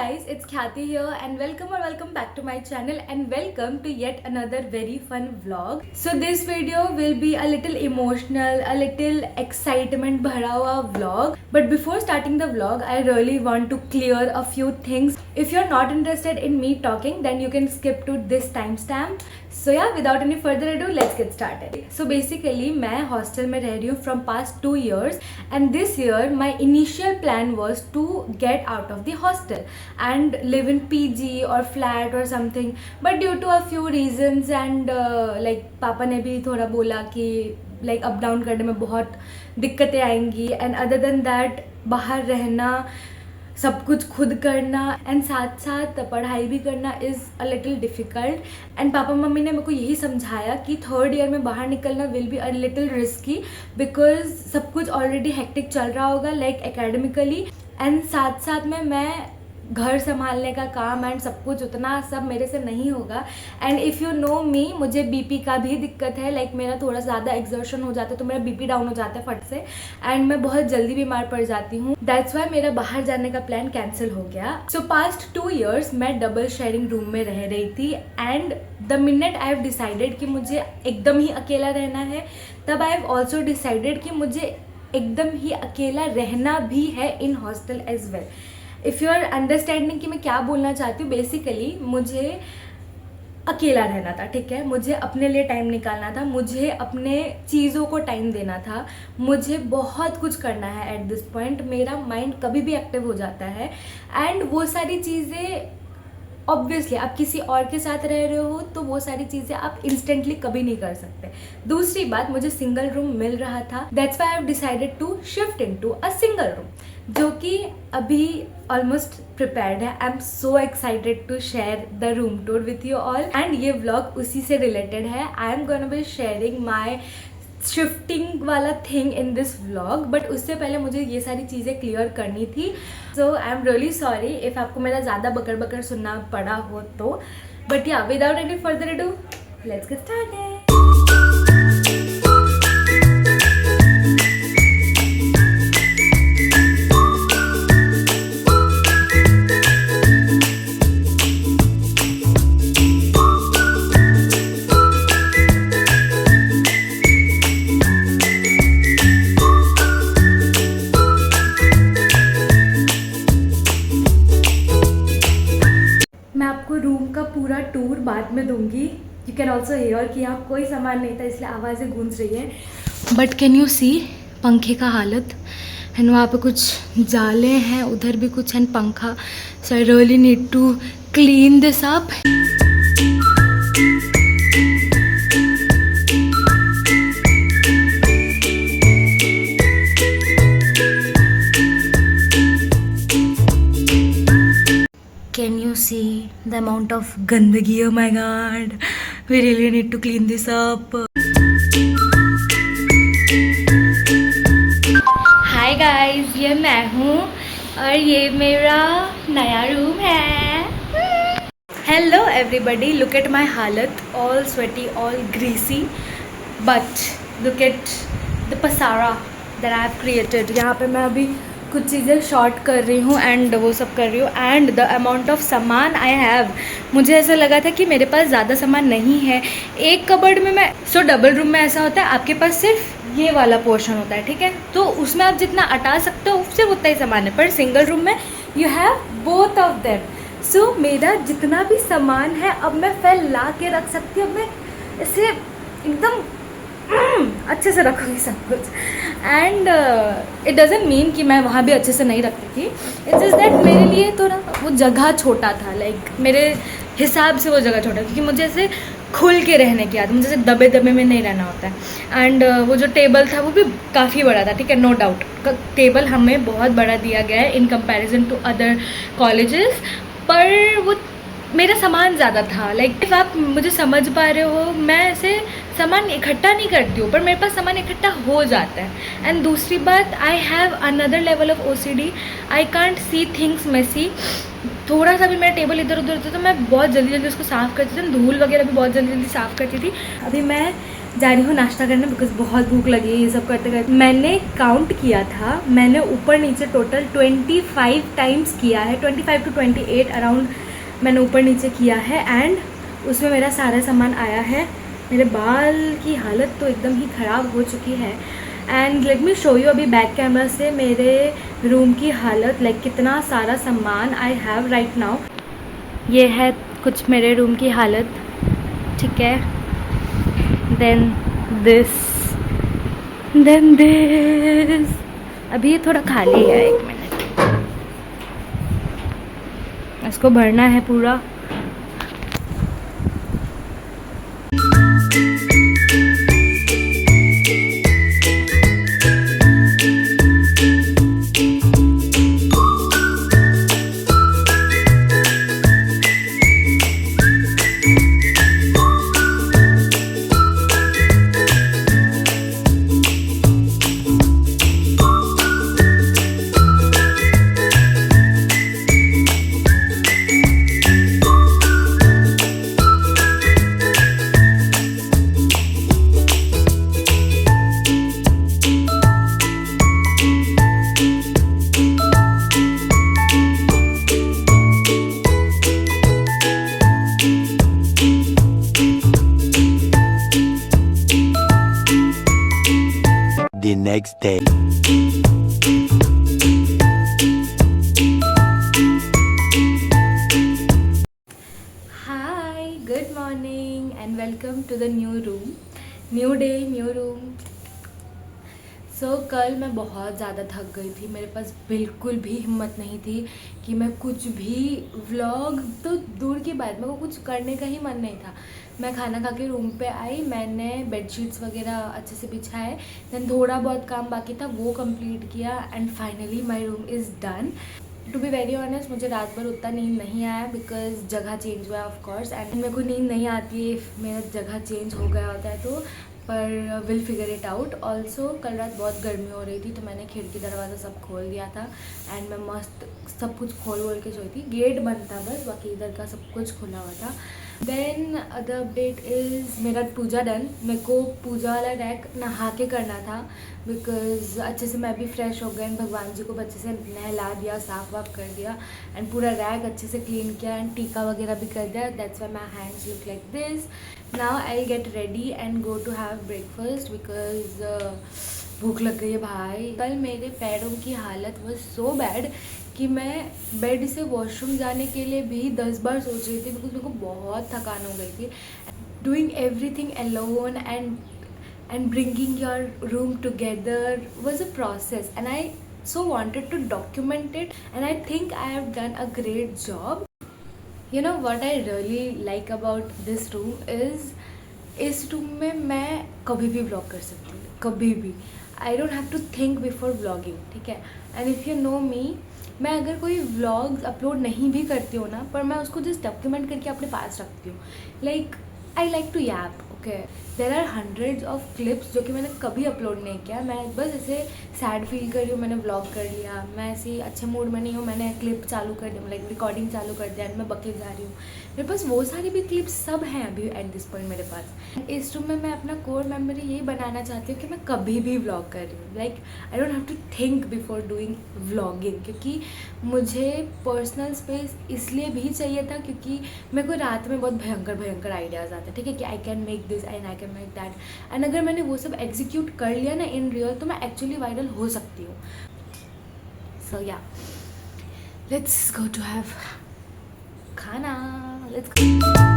guys, it's Khyati here and welcome back to my channel and welcome to yet another very fun vlog. So this video will be a little emotional, a little excitement bhara hua vlog. But before starting the vlog, I really want to clear a few things. If you're not interested in me talking, then you can skip to this timestamp. So yeah, without any further ado, let's get started. So basically, मैं hostel में रह रही हूँ from past 2 years and this year my initial plan was to get out of the hostel and live in PG or flat or something. But due to a few reasons and like पापा ने भी थोड़ा बोला कि like up down करने में बहुत दिक्कतें आएंगी and other than that बाहर रहना सब कुछ खुद करना एंड साथ साथ पढ़ाई भी करना is a little difficult and papa mummy ने मेरे को यही समझाया कि थर्ड ईयर में बाहर निकलना will be a little risky because सब कुछ ऑलरेडी हेक्टिक चल रहा होगा लाइक एकेडमिकली एंड साथ साथ में मैं घर संभालने का काम एंड सब कुछ उतना सब मेरे से नहीं होगा एंड इफ़ यू नो मी मुझे बीपी का भी दिक्कत है लाइक मेरा थोड़ा ज़्यादा एग्जर्शन हो जाता है तो मेरा बीपी डाउन हो जाता है फट से एंड मैं बहुत जल्दी बीमार पड़ जाती हूँ दैट्स वाई मेरा बाहर जाने का प्लान कैंसिल हो गया सो पास्ट 2 years मैं डबल शेयरिंग रूम में रह रही थी and the minute I have decided कि मुझे एकदम ही अकेला रहना है तब आई हैव ऑल्सो डिसाइडेड कि मुझे एकदम ही अकेला रहना भी है in hostel as well if you are understanding कि मैं क्या बोलना चाहती हूँ बेसिकली मुझे अकेला रहना था ठीक है मुझे अपने लिए टाइम निकालना था मुझे अपने चीज़ों को टाइम देना था मुझे बहुत कुछ करना है एट दिस पॉइंट मेरा माइंड कभी भी एक्टिव हो जाता है एंड वो सारी चीज़ें ऑब्वियसली आप किसी और के साथ रह रहे हो तो वो सारी चीज़ें आप इंस्टेंटली कभी नहीं कर सकते दूसरी बात मुझे सिंगल रूम मिल रहा था that's why I have decided to shift into a single room जो कि अभी ऑलमोस्ट प्रिपेयर्ड है I am so excited to share the room tour with you all and ये व्लॉग उसी से रिलेटेड है I am gonna be sharing my shifting वाला thing in this vlog but उससे पहले मुझे ये सारी चीज़ें क्लियर करनी थी so I am really sorry if आपको मेरा ज़्यादा बकर बकर सुनना पड़ा हो तो बट या without any further ado let's get started मैं आपको रूम का पूरा टूर बाद में दूंगी यू कैन ऑल्सो हेयर कि यहाँ कोई सामान नहीं था इसलिए आवाज़ें गूंज रही हैं बट कैन यू सी पंखे का हालत एंड वहाँ पे कुछ जाले हैं उधर भी कुछ एंड पंखा so I really need to clean this up Can you see the amount of gandagi? Oh my god, we really need to clean this up. Hi guys, ये मैं हूँ और ये मेरा नया रूम है. Hello everybody, look at my हालत, all sweaty, all greasy, but look at the pasara that I have created. यहाँ पे मैं अभी कुछ चीज़ें शॉर्ट कर रही हूँ एंड वो सब कर रही हूँ एंड द अमाउंट ऑफ सामान आई हैव मुझे ऐसा लगा था कि मेरे पास ज़्यादा सामान नहीं है एक कबर्ड में मैं सो डबल रूम में ऐसा होता है आपके पास सिर्फ ये वाला पोर्शन होता है ठीक है तो उसमें आप जितना अटा सकते हो सिर्फ उतना ही सामान है पर सिंगल रूम में you have both of them so मेरा जितना भी सामान है अब मैं फैल ला के रख सकती हूँ अब मैं इसे एकदम अच्छे से रखूँगी सब कुछ एंड इट डजेंट मीन कि मैं वहाँ भी अच्छे से नहीं रखती थी इट्स जस्ट दैट मेरे लिए तो ना वो जगह छोटा था लाइक मेरे हिसाब से वो जगह छोटा क्योंकि मुझे ऐसे खुल के रहने की आदत मुझे ऐसे दबे दबे में नहीं रहना होता है एंड वो जो टेबल था वो भी काफ़ी बड़ा था ठीक है नो डाउट टेबल हमें बहुत बड़ा दिया गया है in comparison to other colleges पर वो मेरा सामान ज़्यादा था लाइक इफ़ आप मुझे समझ पा रहे हो मैं ऐसे सामान इकट्ठा नहीं करती हूँ पर मेरे पास सामान इकट्ठा हो जाता है एंड दूसरी बात I have another level of OCD I can't see things messy थोड़ा सा भी मेरा टेबल इधर उधर होता तो मैं बहुत जल्दी जल्दी उसको साफ़ करती थी धूल वगैरह भी बहुत जल्दी जल्दी साफ़ करती थी अभी मैं जा रही हूँ नाश्ता करने बिकॉज बहुत भूख लगी है ये सब करते करते। मैंने काउंट किया था, मैंने ऊपर नीचे टोटल 25 टाइम्स किया है, 25 to 28 अराउंड मैंने ऊपर नीचे किया है। एंड उसमें मेरा सारा सामान आया है। मेरे बाल की हालत तो एकदम ही ख़राब हो चुकी है। And let me show you अभी बैक कैमरा से मेरे रूम की हालत, लाइक कितना सारा सामान आई हैव राइट नाउ। ये है कुछ मेरे रूम की हालत, ठीक है। देन दिस, अभी ये थोड़ा खाली है, 1 मिनट, इसको भरना है पूरा। The next day. Hi, good morning and welcome to the new room, new day new room. So कल मैं बहुत ज़्यादा थक गई थी, मेरे पास बिल्कुल भी हिम्मत नहीं थी कि मैं कुछ भी व्लॉग तो दूर की बात, मेरे को कुछ करने का ही मन नहीं था। मैं खाना खा के रूम पे आई, मैंने बेडशीट्स वगैरह अच्छे से बिछाए, देन थोड़ा बहुत काम बाकी था वो कंप्लीट किया and finally my room is done. To be very honest, मुझे रात भर उतना नींद नहीं आया बिकॉज जगह चेंज हुआ है ऑफ कोर्स, एंड मेरे को नींद नहीं आती है मेरा जगह चेंज हो गया होता है तो, पर will figure it out. Also कल रात बहुत गर्मी हो रही थी तो मैंने खिड़की दरवाज़ा सब खोल दिया था एंड मैं मस्त सब कुछ खोल के सोई थी। गेट बंद था बस, बाकी इधर का सब कुछ खुला हुआ था। देन द अपडेट इज़ मेरा पूजा डन। मेरे को पूजा वाला रैक नहा के करना था बिकॉज अच्छे से मैं भी फ्रेश हो गई, भगवान जी को अच्छे से नहला दिया, साफ वाफ कर दिया एंड पूरा रैक अच्छे से क्लीन किया एंड टीका वगैरह भी कर दिया। That's why my hands look like this. Now I get ready and go to have breakfast because भूख लग गई है भाई। कल मेरे पैरों की हालत वाज सो बैड कि मैं बेड से वॉशरूम जाने के लिए भी 10 बार सोच रही थी बिकॉज मेरे को बहुत थकान हो गई थी। Doing everything alone and bringing your room together was a process and I so wanted to document it and I think I have done a great job. You know what I really like about this room is इस room में मैं कभी भी vlog कर सकती हूँ, कभी भी। I don't have to think before vlogging, ठीक है। And if you know me, मैं अगर कोई व्लॉग्स अपलोड नहीं भी करती हूँ ना, पर मैं उसको जस्ट डॉक्यूमेंट करके अपने पास रखती हूँ। Like I like to yap, okay. There are hundreds of clips जो कि मैंने कभी अपलोड नहीं किया। मैं बस ऐसे सैड फील कर रही हूँ, मैंने व्लॉग कर लिया। मैं ऐसे अच्छे मूड में नहीं हूँ, मैंने क्लिप चालू कर दी, लाइक रिकॉर्डिंग चालू कर दिया एंड मैं बके जा रही हूँ। मेरे पास वो सारी भी क्लिप्स सब हैं अभी एट दिस पॉइंट मेरे पास। इस रूम में मैं अपना कोर मेमोरी यही बनाना चाहती हूँ कि मैं कभी भी व्लॉग कर रही हूँ। Like I don't have to think before doing vlogging, क्योंकि मुझे पर्सनल स्पेस इसलिए भी चाहिए था क्योंकि मेरे को रात में बहुत भयंकर आइडियाज़ आते हैं, ठीक है, कि I can make this and I can make that. And अगर मैंने वो सब एग्जीक्यूट कर लिया ना इन रियल, तो मैं एक्चुअली वायरल हो सकती हूँ। सो या, लेट्स गो टू हैव खाना, लेट्स गो।